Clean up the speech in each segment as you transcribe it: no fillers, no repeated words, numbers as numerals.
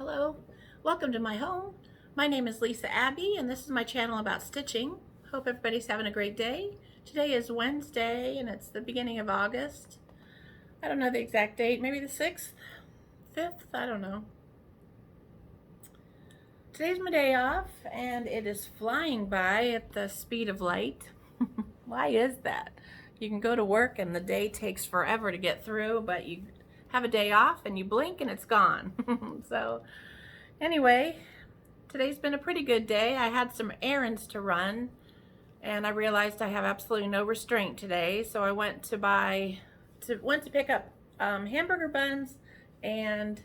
Hello, welcome to my home. My name is Lisa Abbey and this is my channel about stitching. Hope everybody's having a great day. Today is Wednesday and it's the beginning of August. I don't know the exact date, maybe the 6th, 5th, I don't know. Today's my day off and it is flying by at the speed of light. Why is that? You can go to work and the day takes forever to get through, but you have a day off and you blink and it's gone. So anyway, today's been a pretty good day. I had some errands to run and I realized I have absolutely no restraint today. So I went to pick up hamburger buns and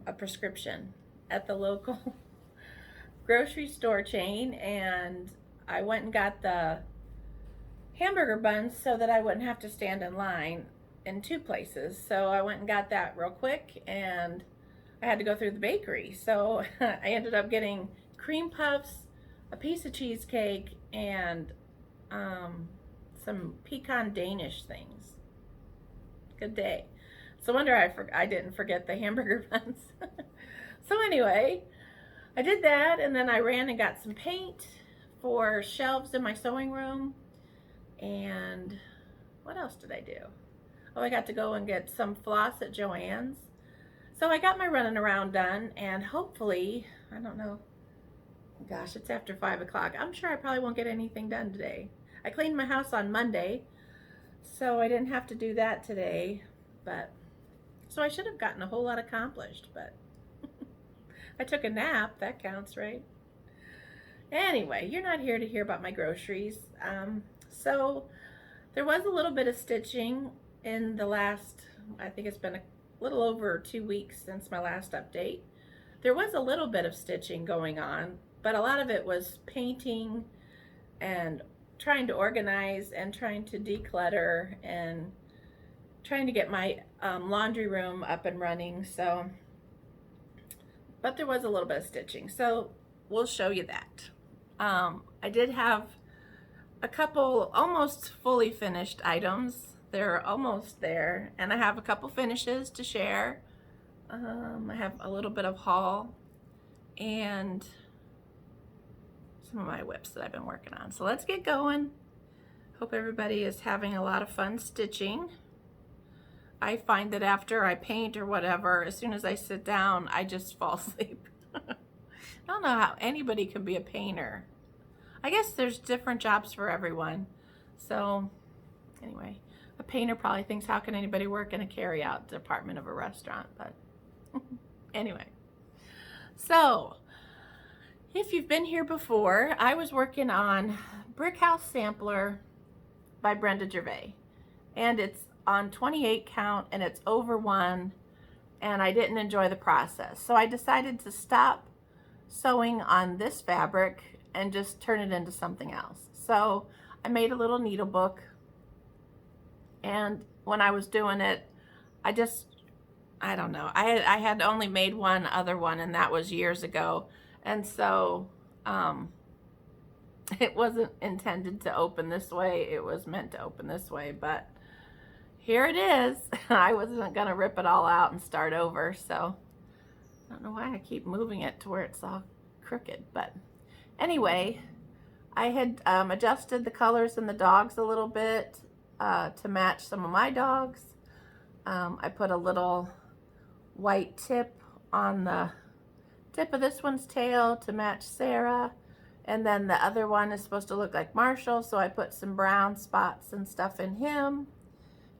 a prescription at the local grocery store chain, and I went and got the hamburger buns so that I wouldn't have to stand in line in two places. So I went and got that real quick and I had to go through the bakery. So I ended up getting cream puffs, a piece of cheesecake, and some pecan Danish things. Good day. So wonder I didn't forget the hamburger buns. So anyway, I did that and then I ran and got some paint for shelves in my sewing room. And what else did I do? Oh, I got to go and get some floss at Joann's. So I got my running around done, and hopefully, I don't know, gosh, it's after 5 o'clock. I'm sure I probably won't get anything done today. I cleaned my house on Monday, so I didn't have to do that today, so I should have gotten a whole lot accomplished, but I took a nap, that counts, right? Anyway, you're not here to hear about my groceries. So there was a little bit of stitching in the last, I think it's been a little over 2 weeks since my last update. There was a little bit of stitching going on, but a lot of it was painting and trying to organize and trying to declutter and trying to get my laundry room up and running. So, but there was a little bit of stitching, so we'll show you that. I did have a couple almost fully finished items. They're almost there, and I have a couple finishes to share. I have a little bit of haul and some of my whips that I've been working on. So let's get going. Hope everybody is having a lot of fun stitching. I find that after I paint or whatever, as soon as I sit down, I just fall asleep. I don't know how anybody can be a painter. I guess there's different jobs for everyone. So anyway, a painter probably thinks, how can anybody work in a carry-out department of a restaurant? But anyway, so if you've been here before, I was working on Brick House Sampler by Brenda Gervais, and it's on 28 count and it's over 1, and I didn't enjoy the process. So I decided to stop sewing on this fabric and just turn it into something else. So I made a little needlebook, and when I was doing it, I don't know, I had only made one other one, and that was years ago, and so it wasn't intended to open this way. It was meant to open this way, but here it is. I wasn't gonna rip it all out and start over, so I don't know why I keep moving it to where it's all crooked, but anyway, I had adjusted the colors in the dogs a little bit to match some of my dogs. I put a little white tip on the tip of this one's tail to match Sarah, and then the other one is supposed to look like Marshall, so I put some brown spots and stuff in him.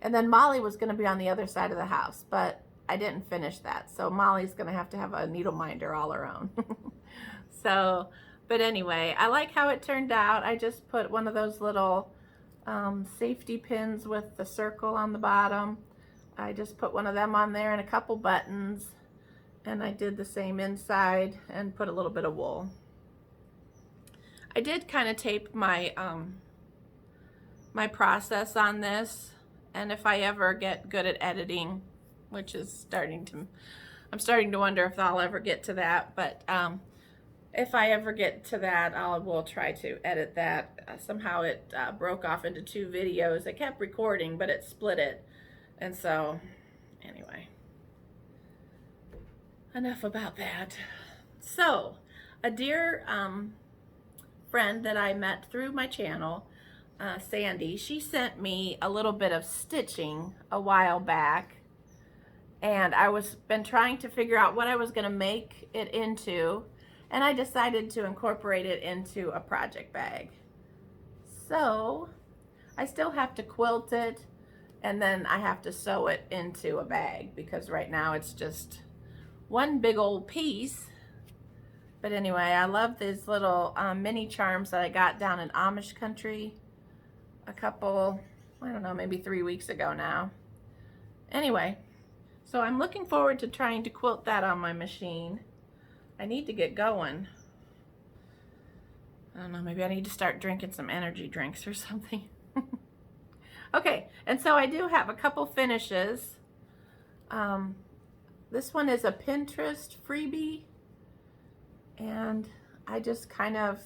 And then Molly was going to be on the other side of the house, but I didn't finish that, so Molly's going to have a needle minder all her own. So, but anyway, I like how it turned out. I just put one of those little safety pins with the circle on the bottom. I just put one of them on there and a couple buttons, and I did the same inside and put a little bit of wool. I did kind of tape my my process on this, and if I ever get good at editing, which is I'm starting to wonder if I'll ever get to that, but if I ever get to that, we'll try to edit that. Somehow it broke off into 2 videos. I kept recording, but it split it. And so, anyway. enough about that. So, a dear friend that I met through my channel, Sandy, she sent me a little bit of stitching a while back, and I was been trying to figure out what I was going to make it into, and I decided to incorporate it into a project bag. So I still have to quilt it, and then I have to sew it into a bag because right now it's just one big old piece. But anyway, I love these little mini charms that I got down in Amish country a couple, I don't know, maybe 3 weeks ago now. Anyway, so I'm looking forward to trying to quilt that on my machine. I need to get going. I don't know, maybe I need to start drinking some energy drinks or something. Okay, and so I do have a couple finishes. This one is a Pinterest freebie, and I just kind of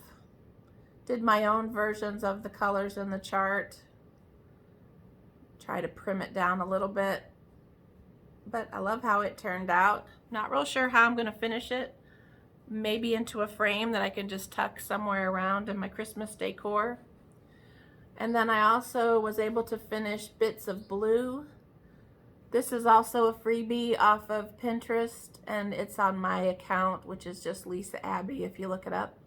did my own versions of the colors in the chart. Try to prim it down a little bit, but I love how it turned out. Not real sure how I'm going to finish it. Maybe into a frame that I can just tuck somewhere around in my Christmas decor. And then I also was able to finish bits of blue. This is also a freebie off of Pinterest, and it's on my account, which is just Lisa Abbey if you look it up.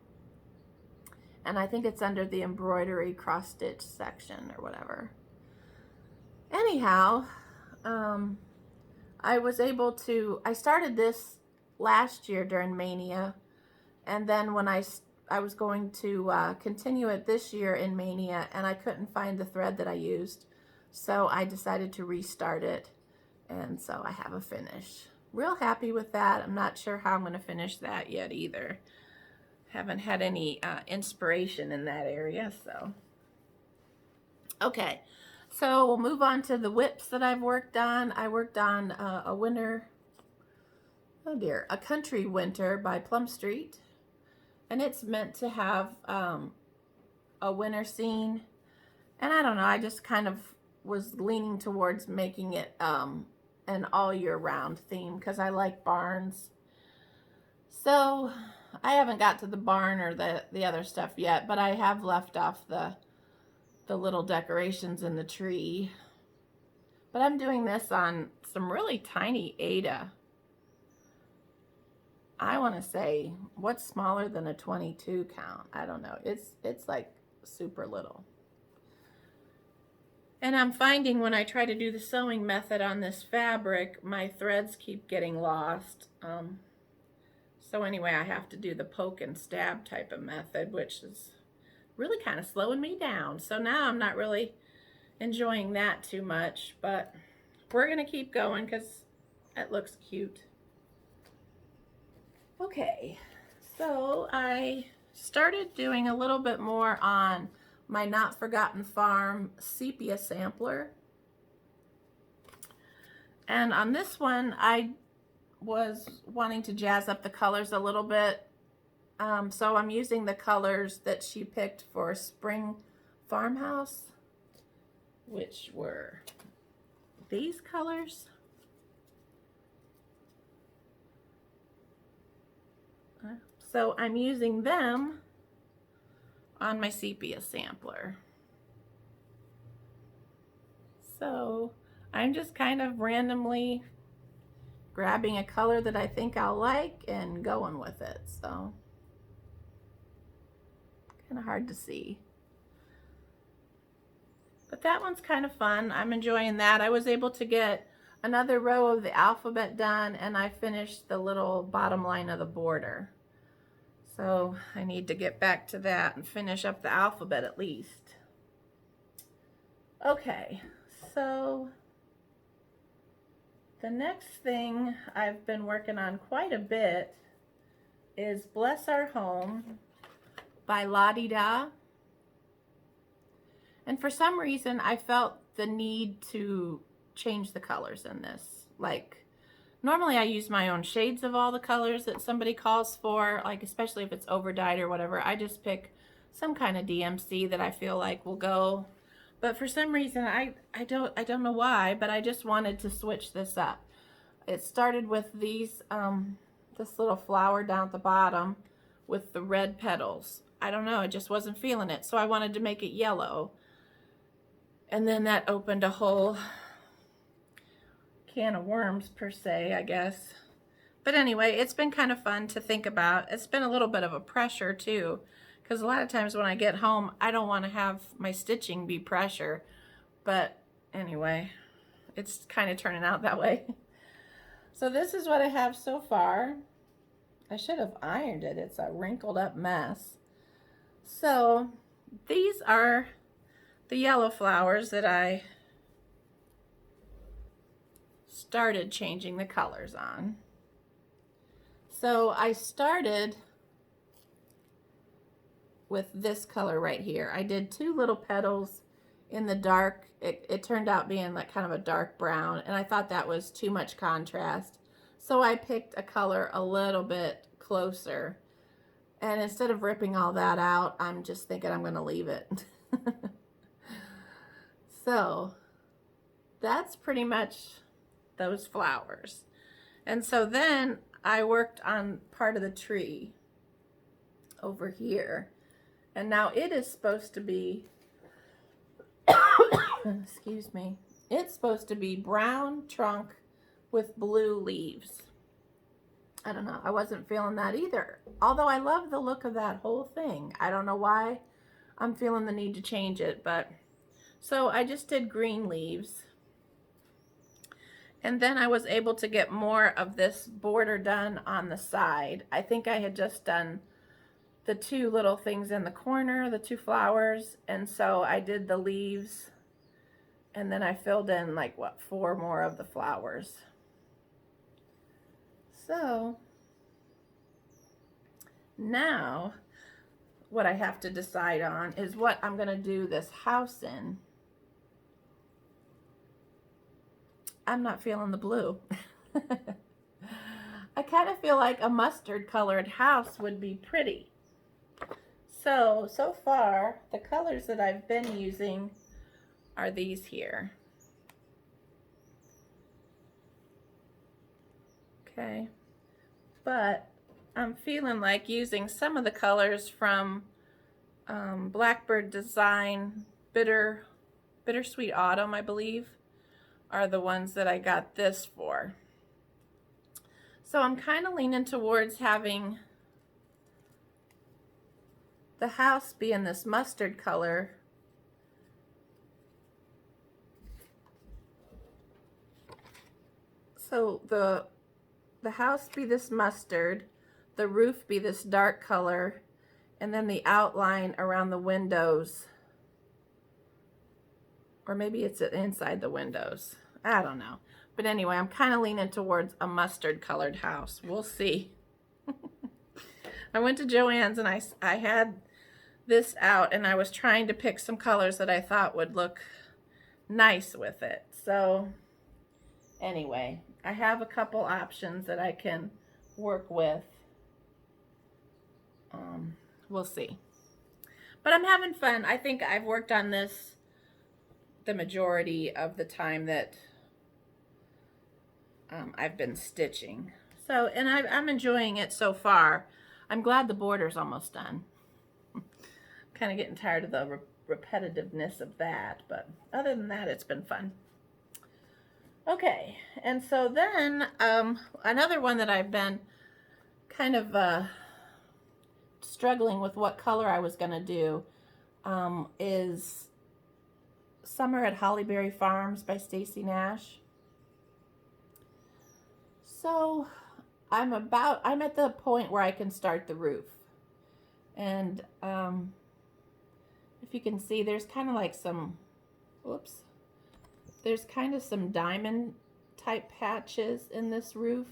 And I think it's under the embroidery cross stitch section or whatever. Anyhow, I was able to, I started this last year during Mania, and then when I was going to continue it this year in Mania, and I couldn't find the thread that I used, so I decided to restart it, and so I have a finish. Real happy with that. I'm not sure how I'm going to finish that yet either. Haven't had any inspiration in that area, so. Okay, so we'll move on to the whips that I've worked on. I worked on a winter, oh dear, a country winter by Plum Street. And it's meant to have a winter scene. And I don't know, I just kind of was leaning towards making it an all year round theme because I like barns. So I haven't got to the barn or the other stuff yet, but I have left off the little decorations in the tree. But I'm doing this on some really tiny Aida. I want to say, what's smaller than a 22 count? I don't know. It's like super little. And I'm finding when I try to do the sewing method on this fabric, my threads keep getting lost. So anyway, I have to do the poke and stab type of method, which is really kind of slowing me down. So now I'm not really enjoying that too much, but we're going to keep going because it looks cute. Okay, so I started doing a little bit more on my Nottforgotton Farm sepia sampler. And on this one, I was wanting to jazz up the colors a little bit. So I'm using the colors that she picked for Spring Farmhouse, which were these colors. So I'm using them on my sepia sampler. So I'm just kind of randomly grabbing a color that I think I'll like and going with it. So kind of hard to see. But that one's kind of fun. I'm enjoying that. I was able to get another row of the alphabet done, and I finished the little bottom line of the border. So I need to get back to that and finish up the alphabet at least. Okay, so the next thing I've been working on quite a bit is Bless Our Home by La-Di-Da. And for some reason, I felt the need to change the colors in this. Like, normally I use my own shades of all the colors that somebody calls for, like especially if it's over dyed or whatever. I just pick some kind of DMC that I feel like will go. But for some reason, I don't know why, but I just wanted to switch this up. It started with these this little flower down at the bottom with the red petals. I don't know, I just wasn't feeling it, so I wanted to make it yellow. And then that opened a whole can of worms per se, I guess. But anyway, it's been kind of fun to think about. It's been a little bit of a pressure too, because a lot of times when I get home, I don't want to have my stitching be pressure. But anyway, it's kind of turning out that way. So this is what I have so far. I should have ironed it. It's a wrinkled up mess. So these are the yellow flowers that I started changing the colors on. So I started with this color right here. I did 2 little petals in the dark. It turned out being like kind of a dark brown, and I thought that was too much contrast. So I picked a color a little bit closer. And instead of ripping all that out, I'm just thinking I'm going to leave it. So that's pretty much those flowers. And so then I worked on part of the tree over here. And now it is supposed to be, excuse me, it's supposed to be brown trunk with blue leaves. I don't know, I wasn't feeling that either. Although I love the look of that whole thing. I don't know why I'm feeling the need to change it, but so I just did green leaves. And then I was able to get more of this border done on the side. I think I had just done the 2 little things in the corner, the 2 flowers, and so I did the leaves, and then I filled in like, what, 4 more of the flowers. So now what I have to decide on is what I'm going to do this house in. I'm not feeling the blue. I kind of feel like a mustard colored house would be pretty. So far, the colors that I've been using are these here. Okay. But I'm feeling like using some of the colors from Blackbird Design Bittersweet Autumn, I believe, are the ones that I got this for. So I'm kind of leaning towards having the house be in this mustard color. So the house be this mustard, the roof be this dark color, and then the outline around the windows, or maybe it's inside the windows. I don't know. But anyway, I'm kind of leaning towards a mustard colored house. We'll see. I went to Joann's and I had this out, and I was trying to pick some colors that I thought would look nice with it. So anyway, I have a couple options that I can work with. We'll see. But I'm having fun. I think I've worked on this the majority of the time that I've been stitching. So, and I'm enjoying it so far. I'm glad the border's almost done. Kind of getting tired of the repetitiveness of that, but other than that, it's been fun. Okay, and so then another one that I've been kind of struggling with what color I was going to do is Summer at Hollyberry Farms by Stacy Nash. So I'm at the point where I can start the roof. And if you can see, there's kind of like some, whoops, there's kind of some diamond type patches in this roof.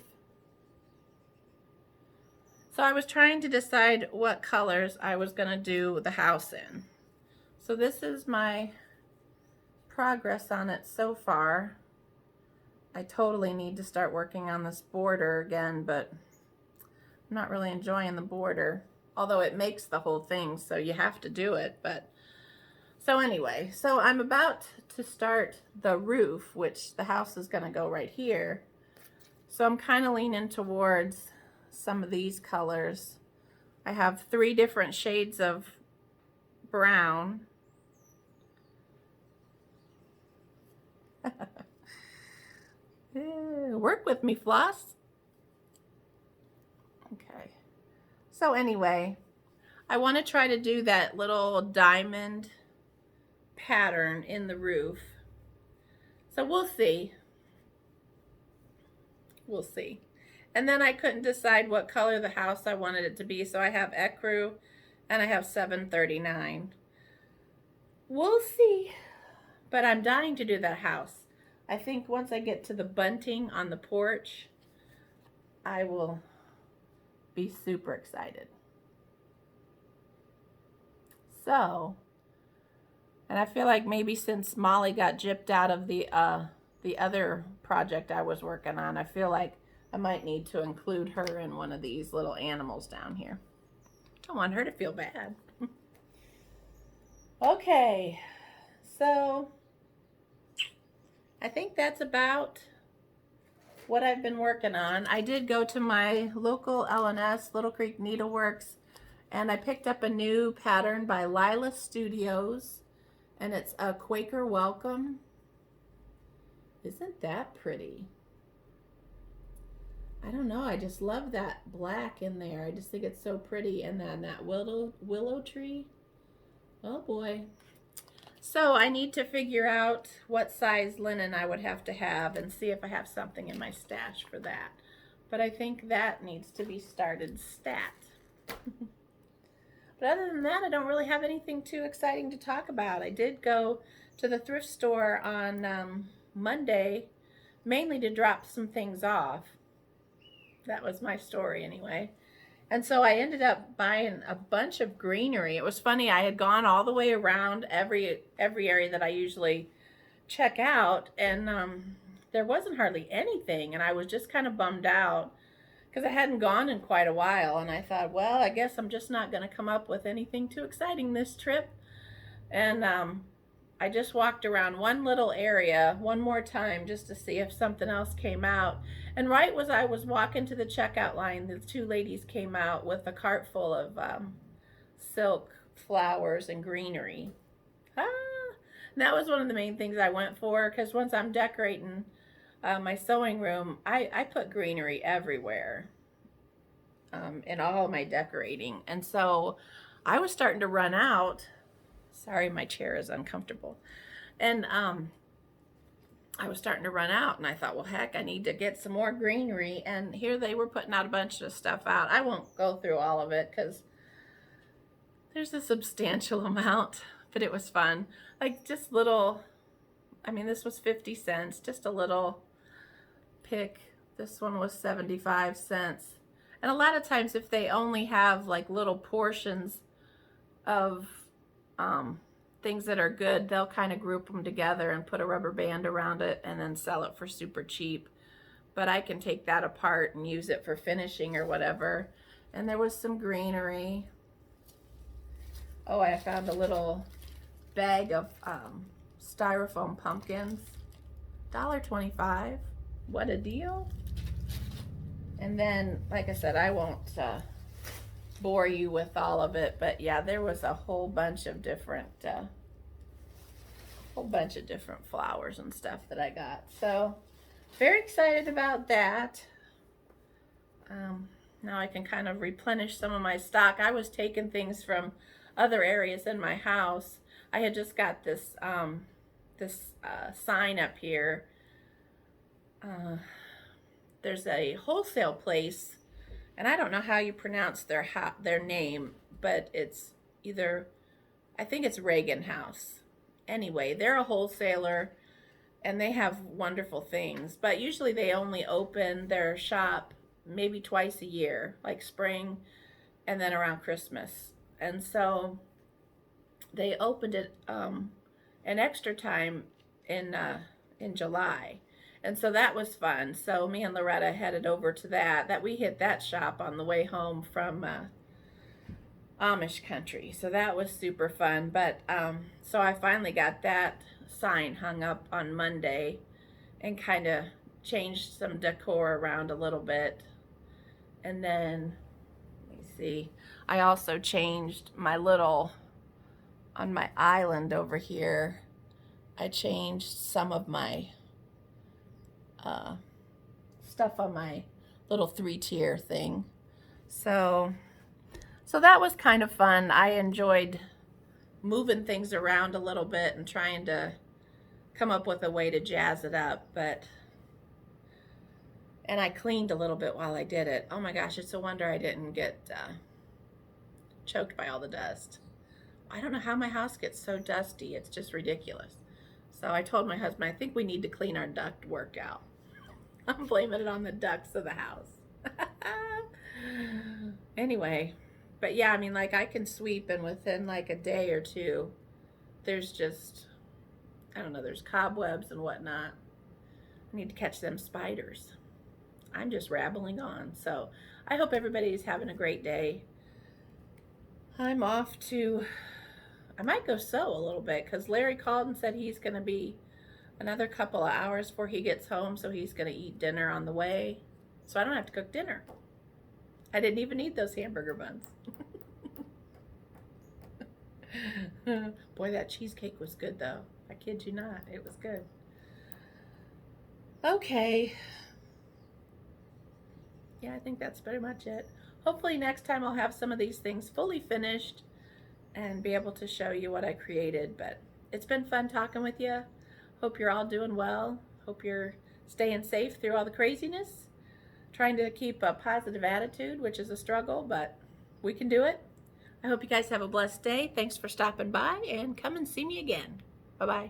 So I was trying to decide what colors I was going to do the house in. So this is my progress on it so far. I totally need to start working on this border again, but I'm not really enjoying the border. Although it makes the whole thing, so you have to do it. But so anyway, so I'm about to start the roof, which the house is going to go right here. So I'm kind of leaning towards some of these colors. I have 3 different shades of brown. Work with me, Floss. Okay. So anyway, I want to try to do that little diamond pattern in the roof. So we'll see. We'll see. And then I couldn't decide what color the house I wanted it to be. So I have ecru and I have 739. We'll see. But I'm dying to do that house. I think once I get to the bunting on the porch, I will be super excited. So, and I feel like maybe since Molly got gypped out of the other project I was working on, I feel like I might need to include her in one of these little animals down here. I don't want her to feel bad. Okay, so I think that's about what I've been working on. I did go to my local L&S, Little Creek Needleworks, and I picked up a new pattern by Lila Studios, and it's a Quaker Welcome. Isn't that pretty? I don't know, I just love that black in there. I just think it's so pretty. And then that willow tree. Oh boy. So I need to figure out what size linen I would have to have and see if I have something in my stash for that. But I think that needs to be started stat. But other than that, I don't really have anything too exciting to talk about. I did go to the thrift store on Monday, mainly to drop some things off. That was my story anyway. And so I ended up buying a bunch of greenery. It was funny, I had gone all the way around every area that I usually check out, and there wasn't hardly anything, and I was just kind of bummed out because I hadn't gone in quite a while, and I thought, well, I guess I'm just not going to come up with anything too exciting this trip. And I just walked around one little area one more time just to see if something else came out. And right as I was walking to the checkout line, the 2 ladies came out with a cart full of silk flowers and greenery. And that was one of the main things I went for, because once I'm decorating my sewing room, I put greenery everywhere in all of my decorating. And so I was starting to run out. Sorry, my chair is uncomfortable. And I was starting to run out, and I thought, well, heck, I need to get some more greenery. And here they were putting out a bunch of stuff out. I won't go through all of it because there's a substantial amount, but it was fun. Like just little, I mean, this was 50 cents, just a little pick. This one was 75 cents. And a lot of times if they only have like little portions of things that are good, they'll kind of group them together and put a rubber band around it and then sell it for super cheap. But I can take that apart and use it for finishing or whatever. And there was some greenery. Oh, I found a little bag of styrofoam pumpkins. $1.25. What a deal. And then, like I said, I won't bore you with all of it, but yeah, there was a whole bunch of different flowers and stuff that I got. So very excited about that. Now I can kind of replenish some of my stock. I was taking things from other areas in my house. I had just got this sign up here. There's a wholesale place, and I don't know how you pronounce their name, but it's either, I think it's Reagan House. Anyway, they're a wholesaler, and they have wonderful things, but usually they only open their shop maybe twice a year, like spring and then around Christmas. And so they opened it an extra time in July. And so that was fun. So me and Loretta headed over to that. We hit that shop on the way home from Amish country. So that was super fun. But so I finally got that sign hung up on Monday and kind of changed some decor around a little bit. And then, let me see, I also changed my little, on my island over here, I changed some of my stuff on my little 3-tier thing. So that was kind of fun. I enjoyed moving things around a little bit and trying to come up with a way to jazz it up, and I cleaned a little bit while I did it. Oh my gosh, it's a wonder I didn't get choked by all the dust. I don't know how my house gets so dusty. It's just ridiculous. So I told my husband, I think we need to clean our duct work out. I'm blaming it on the ducts of the house. Anyway, but yeah, I mean, like, I can sweep, and within like a day or two, there's just, I don't know, there's cobwebs and whatnot. I need to catch them spiders. I'm just rattling on. So I hope everybody's having a great day. I'm off to, I might go sew a little bit because Larry called and said he's going to be another couple of hours before he gets home, so he's going to eat dinner on the way, so I don't have to cook dinner. I didn't even eat those hamburger buns. Boy, that cheesecake was good though. I kid you not, it was good. Okay. Yeah, I think that's pretty much it. Hopefully next time I'll have some of these things fully finished and be able to show you what I created, but it's been fun talking with you. Hope you're all doing well. Hope you're staying safe through all the craziness. Trying to keep a positive attitude, which is a struggle, but we can do it. I hope you guys have a blessed day. Thanks for stopping by, and come and see me again. Bye-bye.